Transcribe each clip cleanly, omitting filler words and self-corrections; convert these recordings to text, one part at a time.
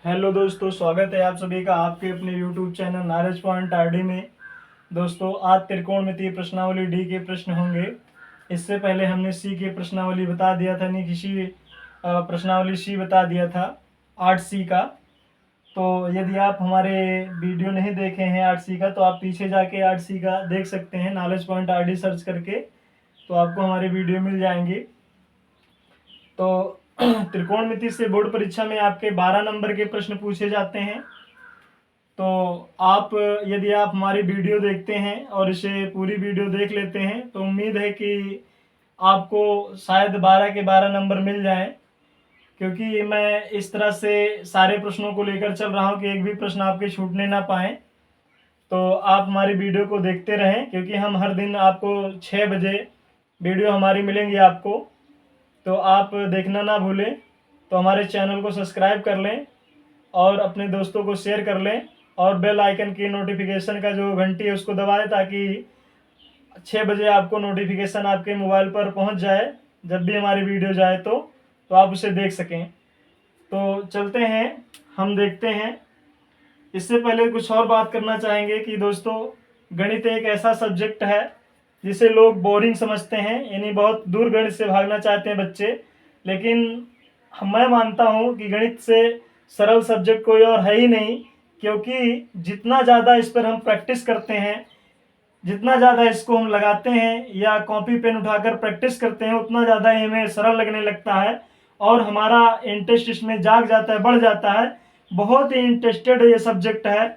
Hello दोस्तों, स्वागत है आप सभी का आपके अपने YouTube channel knowledge point RD में। दोस्तों, आज त्रिकोणमितीय प्रश्नावली डी के प्रश्न होंगे। इससे पहले हमने सी के प्रश्नावली बता दिया था, नहीं किसी प्रश्नावली सी बता दिया था 8C का। तो यदि आप हमारे वीडियो नहीं देखे हैं 8C का, तो आप पीछे जाके 8C का देख सकते हैं, नॉलेज पॉइंट आरडी सर्च करके, तो आपको हमारे वीडियो मिल जाएंगे। तो त्रिकोणमिति से बोर्ड परीक्षा में आपके 12 नंबर के प्रश्न पूछे जाते हैं। तो आप यदि आप हमारी वीडियो देखते हैं और इसे पूरी वीडियो देख लेते हैं, तो उम्मीद है कि आपको शायद 12 के 12 नंबर मिल जाएं, क्योंकि मैं इस तरह से सारे प्रश्नों को लेकर चल रहा हूं कि एक भी प्रश्न आपके छूटने ना पाएँ। तो आप हमारी वीडियो को देखते रहें, क्योंकि हम हर दिन आपको 6 बजे वीडियो हमारी मिलेंगी आपको, तो आप देखना ना भूलें। तो हमारे चैनल को सब्सक्राइब कर लें और अपने दोस्तों को शेयर कर लें, और बेल आइकन की नोटिफिकेशन का जो घंटी है उसको दबाएं, ताकि 6 बजे आपको नोटिफिकेशन आपके मोबाइल पर पहुंच जाए। जब भी हमारी वीडियो जाए तो आप उसे देख सकें। तो चलते हैं, हम देखते हैं। इससे पहले कुछ और बात करना चाहेंगे कि दोस्तों, गणित एक ऐसा सब्जेक्ट है जिसे लोग बोरिंग समझते हैं, यानी बहुत दूर गणित से भागना चाहते हैं बच्चे। लेकिन मैं मानता हूं कि गणित से सरल सब्जेक्ट कोई और है ही नहीं, क्योंकि जितना ज़्यादा इस पर हम प्रैक्टिस करते हैं, जितना ज़्यादा इसको हम लगाते हैं या कॉपी पेन उठाकर प्रैक्टिस करते हैं, उतना ज़्यादा ही हमें सरल लगने लगता है और हमारा इंटरेस्ट इसमें जाग जाता है, बढ़ जाता है। बहुत ही इंटरेस्टेड ये सब्जेक्ट है,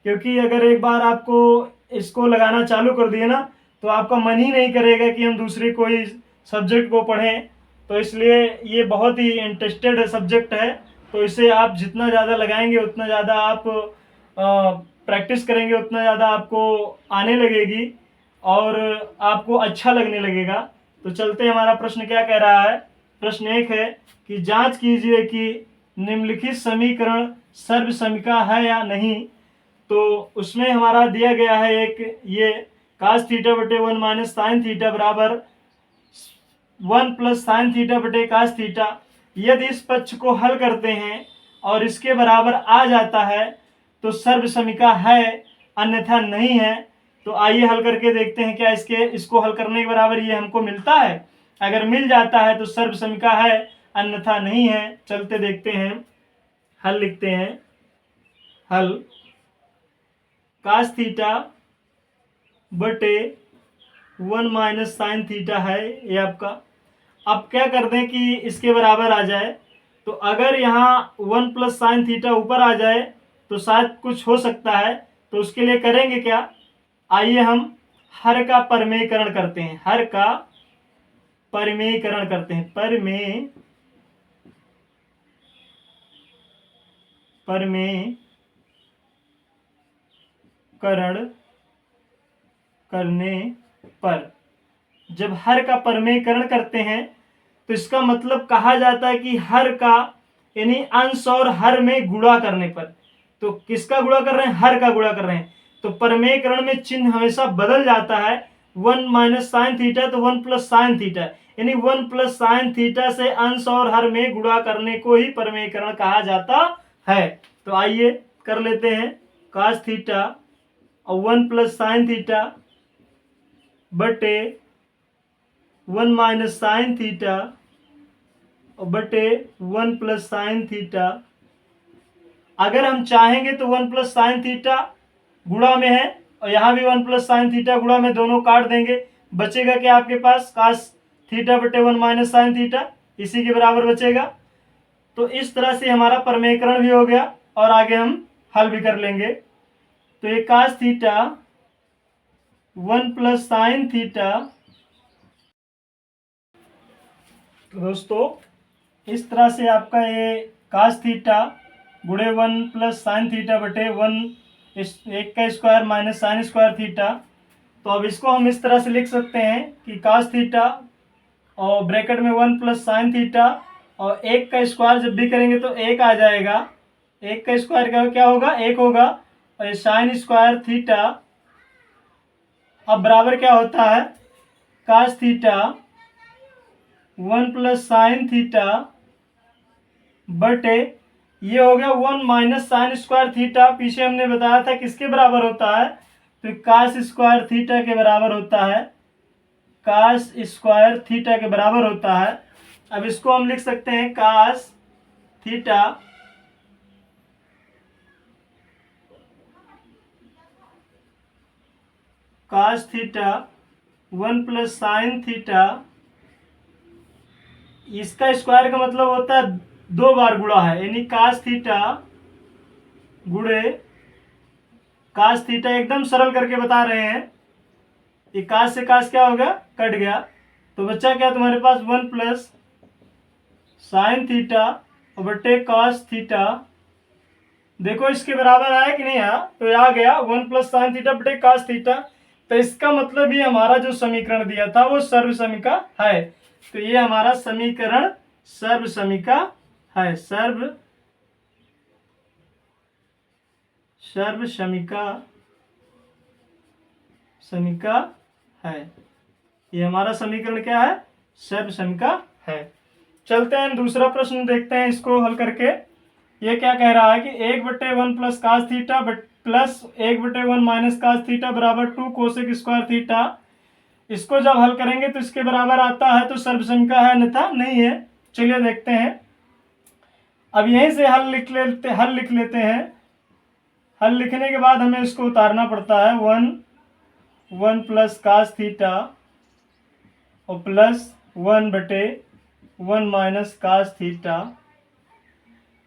क्योंकि अगर एक बार आपको इसको लगाना चालू कर दिए ना, तो आपका मन ही नहीं करेगा कि हम दूसरी कोई सब्जेक्ट को पढ़ें। तो इसलिए ये बहुत ही इंटरेस्टेड सब्जेक्ट है। तो इसे आप जितना ज़्यादा लगाएंगे, उतना ज़्यादा आप प्रैक्टिस करेंगे, उतना ज़्यादा आपको आने लगेगी और आपको अच्छा लगने लगेगा। तो चलते, हमारा प्रश्न क्या कह रहा है। प्रश्न 1 है कि जांच कीजिए कि निम्नलिखित समीकरण सर्वसमिका है या नहीं। तो उसमें हमारा दिया गया है एक, ये cos थीटा बटे 1 माइनस साइन थीटा बराबर 1 प्लस साइन थीटा बटे cos थीटा। यदि इस पक्ष को हल करते हैं और इसके बराबर आ जाता है तो सर्वसमिका है, अन्यथा नहीं है। तो आइए हल करके देखते हैं, क्या इसको हल करने के बराबर ये हमको मिलता है। अगर मिल जाता है तो सर्वसमिका है, अन्यथा नहीं है। चलते देखते हैं, हल लिखते हैं। हल cos थीटा बटे 1 माइनस साइन थीटा है ये आपका। अब क्या कर दें कि इसके बराबर आ जाए। तो अगर यहाँ 1 प्लस साइन थीटा ऊपर आ जाए तो शायद कुछ हो सकता है। तो उसके लिए करेंगे क्या, आइए हम हर का परमेयीकरण करते हैं। हर का परमेयीकरण करते हैं। परमेयीकरण करने पर, जब हर का परमेयीकरण करते हैं तो इसका मतलब कहा जाता है कि हर का यानी अंश और हर में गुणा करने पर। तो किसका गुणा कर रहे हैं, हर का गुणा कर रहे हैं। तो परमेयीकरण में चिन्ह हमेशा बदल जाता है। 1 माइनस साइन थीटा तो 1 प्लस साइन थीटा, यानी 1 प्लस साइन थीटा से अंश और हर में गुणा करने को ही परमेयीकरण कहा जाता है। तो आइए कर लेते हैं। cos थीटा और 1 प्लस साइन थीटा बटे 1 माइनस साइन थीटा और बटे 1 प्लस साइन थीटा। अगर हम चाहेंगे तो 1 प्लस साइन थीटा गुणा में है और यहाँ भी 1 प्लस साइन थीटा गुणा में, दोनों काट देंगे। बचेगा क्या आपके पास, cos थीटा बटे 1 माइनस साइन थीटा, इसी के बराबर बचेगा। तो इस तरह से हमारा परमेयीकरण भी हो गया और आगे हम हल भी कर लेंगे। तो ये cos theta 1 plus sine theta, तो दोस्तों इस तरह से आपका ये cos थीटा गुणे 1 प्लस साइन थीटा बटे 1 1 का square minus sine square theta. तो अब इसको हम इस तरह से लिख सकते हैं कि cos थीटा और ब्रैकेट में 1 प्लस साइन थीटा और 1 का स्क्वायर जब भी करेंगे तो 1 आ जाएगा। 1 का स्क्वायर का क्या होगा, 1 होगा, और ये साइन स्क्वायर थीटा। अब बराबर क्या होता है, cos theta 1 plus sine theta बटे ये हो गया 1 माइनस साइन स्क्वायर थीटा, पीछे हमने बताया था किसके बराबर होता है, तो कास स्क्वायर थीटा के बराबर होता है, कास स्क्वायर थीटा के बराबर होता है। अब इसको हम लिख सकते हैं cos theta cos theta 1 plus sine theta, इसका स्क्वायर का मतलब होता है 2 बार गुणा है, यानी कास थीटा गुणे कास थीटा, एकदम सरल करके बता रहे हैं। ये कास से कास क्या हो गया, कट गया, तो बच्चा क्या तुम्हारे पास 1 प्लस साइन थीटा और बटे कास थीटा। देखो इसके बराबर आया कि नहीं आया, तो आ गया 1 प्लस साइन थीटा बटे कास थीटा। तो इसका मतलब ही हमारा जो समीकरण दिया था वो सर्व समीका है। तो ये हमारा समीकरण सर्व समीका है, सर्व समीका है। ये हमारा समीकरण क्या है, सर्व समीका है। चलते हैं दूसरा प्रश्न देखते हैं, इसको हल करके। ये क्या कह रहा है कि 1/1 plus cos theta plus 1/1 minus cos theta बराबर 2 कोसेक स्क्वायर थीटा। इसको जब हल करेंगे तो इसके बराबर आता है तो सर्व समीका है, अन्यथा नहीं है। चलिए देखते हैं। अब यहीं से हल लिख लेते हैं। हल लिखने के बाद हमें इसको उतारना पड़ता है, 1 प्लस कास थीटा और प्लस 1/1 माइनस कास थीटा।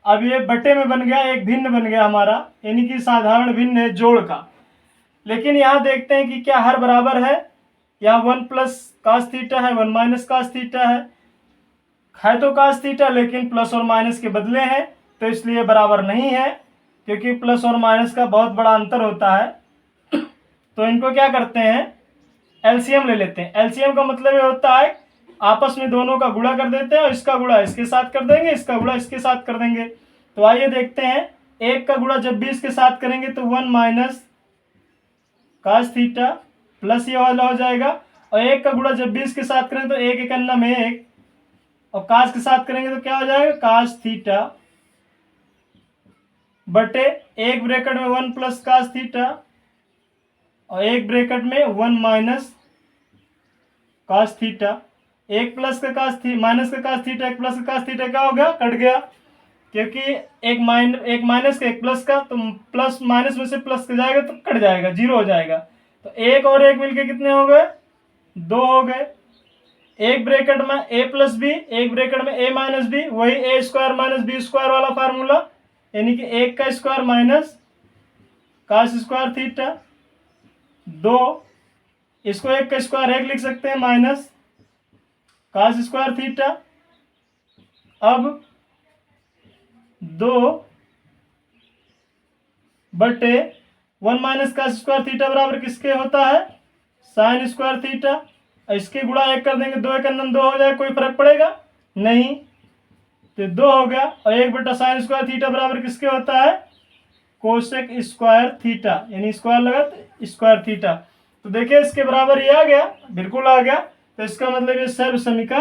अब ये बटे में बन गया, एक भिन्न बन गया हमारा, यानी कि साधारण भिन्न है जोड़ का। लेकिन यहाँ देखते हैं कि क्या हर बराबर है, यहाँ 1 प्लस कास थीटा है, 1 माइनस कास थीटा है तो कास थीटा, लेकिन प्लस और माइनस के बदले है, तो इसलिए बराबर नहीं है, क्योंकि प्लस और माइनस का बहुत बड़ा अंतर होता है। तो इनको क्या करते हैं, एलसीएम ले लेते हैं। एलसीएम का मतलब ये होता है आपस में दोनों का गुणा कर देते हैं और इसका गुणा इसके साथ कर देंगे, इसका गुणा इसके साथ कर देंगे। तो आइए देखते हैं, एक का गुणा जब भी इसके साथ करेंगे तो 1 माइनस कास थीटा प्लस ये वाला हो जाएगा, और एक का गुणा जब भी इसके साथ करें तो 1 में 1, और कास के साथ करेंगे तो क्या हो जाएगा, कास थीटा बटे एक ब्रैकेट में 1 प्लस कास थीटा और एक ब्रैकेट में 1 माइनस कास थीटा। एक प्लस का कास माइनस का कास थीटा, एक प्लस का कास थीटा क्या हो गया, कट गया, क्योंकि एक माइनस का एक प्लस का, तो प्लस माइनस में से प्लस जाएगा तो कट जाएगा, 0 हो जाएगा। तो एक और एक मिलके कितने हो गए, 2 हो गए। एक ब्रैकेट में a प्लस बी, एक ब्रैकेट में a माइनस बी, वही a square minus B square वाला फार्मूला, यानी कि 1 का square minus cos square theta 2, इसको 1 का स्क्वायर 1 लिख सकते हैं, माइनस कास स्क्वायर थीटा। अब 2 बटे 1 माइनस कास स्क्वायर थीटा बराबर किसके होता है, साइन स्क्वायर थीटा। इसके गुणा 1 कर देंगे, 2 1 2 हो जाएगा, कोई फर्क पड़ेगा नहीं, तो 2 हो गया। और 1/साइन स्क्वायर थीटा बराबर किसके होता है, कोसेक स्क्वायर थीटा, यानी स्क्वायर लगा तो स्क्वायर थीटा। तो देखिए इसके बराबर ये आ गया, बिल्कुल आ गया। तो इसका मतलब ये सर्व समीका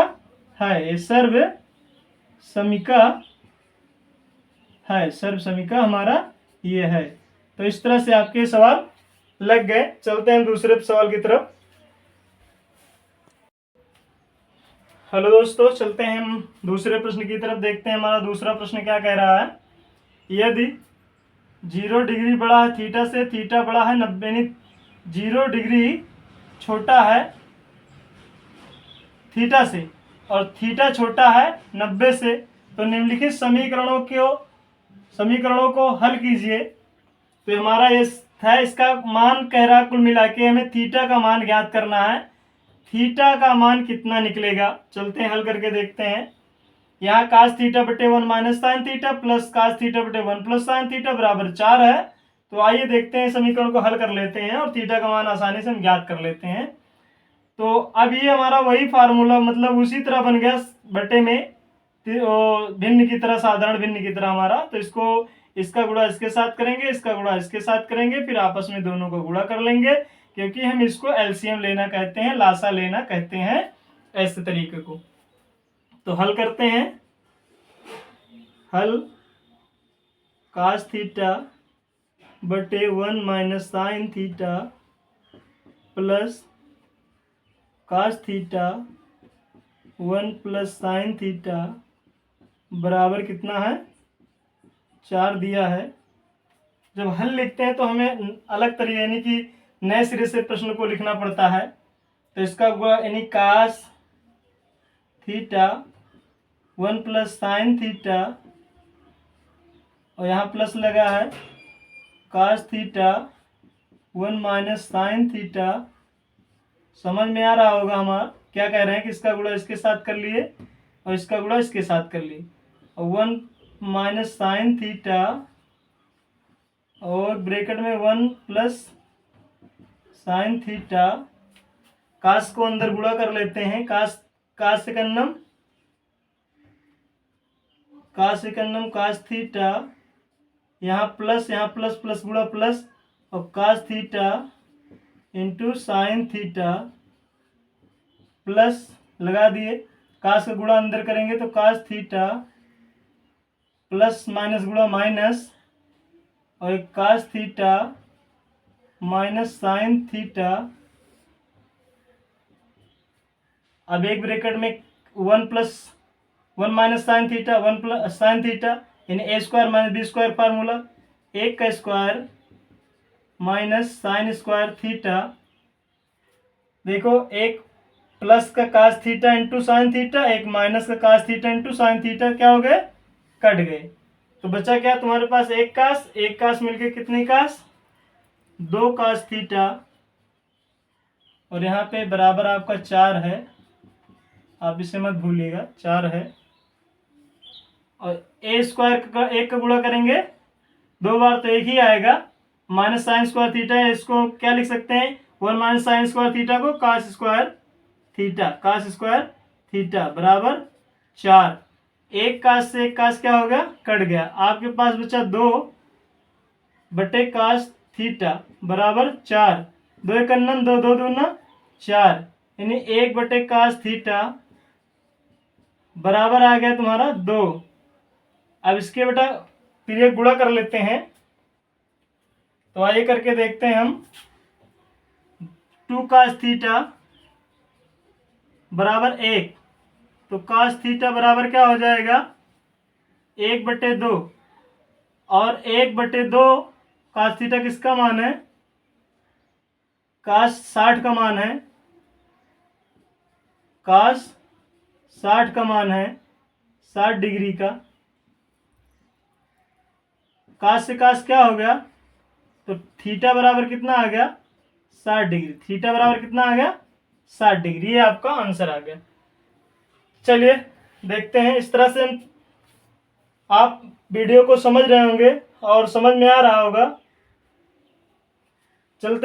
है, ये सर्व समीका है, सर्व समीका हमारा ये है। तो इस तरह से आपके सवाल लग गए। चलते हैं दूसरे सवाल की तरफ। हेलो दोस्तों, चलते हैं हम दूसरे प्रश्न की तरफ, देखते हैं हमारा दूसरा प्रश्न क्या कह रहा है। यदि 0 डिग्री बड़ा है थीटा से, थीटा बड़ा है 90, यानी 0 डिग्री छोटा है थीटा से और थीटा छोटा है 90 से, तो निम्नलिखित समीकरणों को हल कीजिए। तो हमारा ये है, इसका मान कह रहा है, कुल मिला के हमें थीटा का मान ज्ञात करना है। थीटा का मान कितना निकलेगा, चलते हैं हल करके देखते हैं। यहाँ कास थीटा बटे 1 minus sine theta plus cos theta बटे 1 प्लस साइन थीटा बराबर 4 है। तो आइए देखते हैं, समीकरण को हल कर लेते हैं और थीटा का मान आसानी से हम ज्ञात कर लेते हैं। तो अब ये हमारा वही फार्मूला, मतलब उसी तरह बन गया बटे में भिन्न की तरह, साधारण भिन्न की तरह हमारा। तो इसको, इसका गुणा इसके साथ करेंगे, इसका गुणा इसके साथ करेंगे, फिर आपस में दोनों को गुणा कर लेंगे, क्योंकि हम इसको एलसीएम लेना कहते हैं, लासा लेना कहते हैं, ऐसे तरीके को। तो हल करते हैं, हल कास थीटा बटे 1 minus sine theta plus cos theta 1 plus sine theta बराबर कितना है, 4 दिया है। जब हल लिखते हैं तो हमें अलग तरीके यानी कि नए सिरे से प्रश्न को लिखना पड़ता है। तो इसका गुणा यानी cos theta 1 plus sine theta और यहाँ प्लस लगा है cos theta 1 minus sine theta. समझ में आ रहा होगा हमारा क्या कह रहे हैं कि इसका गुणा इसके साथ कर लिए और इसका गुणा इसके साथ कर लिए, और 1 माइनस साइन थीटा और ब्रैकेट में 1 प्लस साइन थीटा। कास को अंदर गुणा कर लेते हैं, कास सेकंडम कास थीटा, यहाँ प्लस प्लस गुणा प्लस और cos theta into sine theta plus लगा दिए। कास का गुणा अंदर करेंगे तो कास थीटा प्लस माइनस गुणा माइनस और एक cos theta minus sine theta. अब एक ब्रैकेट में 1 minus sine theta 1 plus sine theta यानी A square minus B square formula, 1 का square minus sine square theta. देखो एक प्लस का cos theta into sine theta, एक माइनस का cos theta into sine theta क्या हो गए, कट गए। तो बचा क्या तुम्हारे पास, एक कास मिलके कितनी कास, 2 कास थीटा और यहाँ पे बराबर आपका 4 है, आप इसे मत भूलिएगा 4 है। और ए स्क्वायर का 1 का गुणा करेंगे 2 बार तो 1 ही आएगा, माइनस साइन स्क्वायर थीटा है, इसको क्या लिख सकते हैं 1 माइनस साइन स्क्वायर थीटा को कास स्क्वायर थीटा बराबर 4। एक कास से एक कास क्या होगा, कट गया। आपके पास बचा 2 बटे कास थीटा बराबर 4, 2 एक 2 2 दूना 4 यानी 1 बटे कास थीटा बराबर आ गया तुम्हारा 2। अब इसके बेटा फिर ये गुणा कर लेते हैं, तो आइए करके देखते हैं हम। 2 कास थीटा बराबर 1, तो कास थीटा बराबर क्या हो जाएगा 1 बटे 2 और 1 बटे 2 कास थीटा किसका मान है, कास 60 का मान है, कास 60 का मान है, 60 डिग्री का। कास से कास क्या हो गया, तो थीटा बराबर कितना आ गया 60 डिग्री, थीटा बराबर कितना आ गया 60 डिग्री। ये आपका आंसर आ गया। चलिए देखते हैं, इस तरह से आप वीडियो को समझ रहे होंगे और समझ में आ रहा होगा। चलते हैं।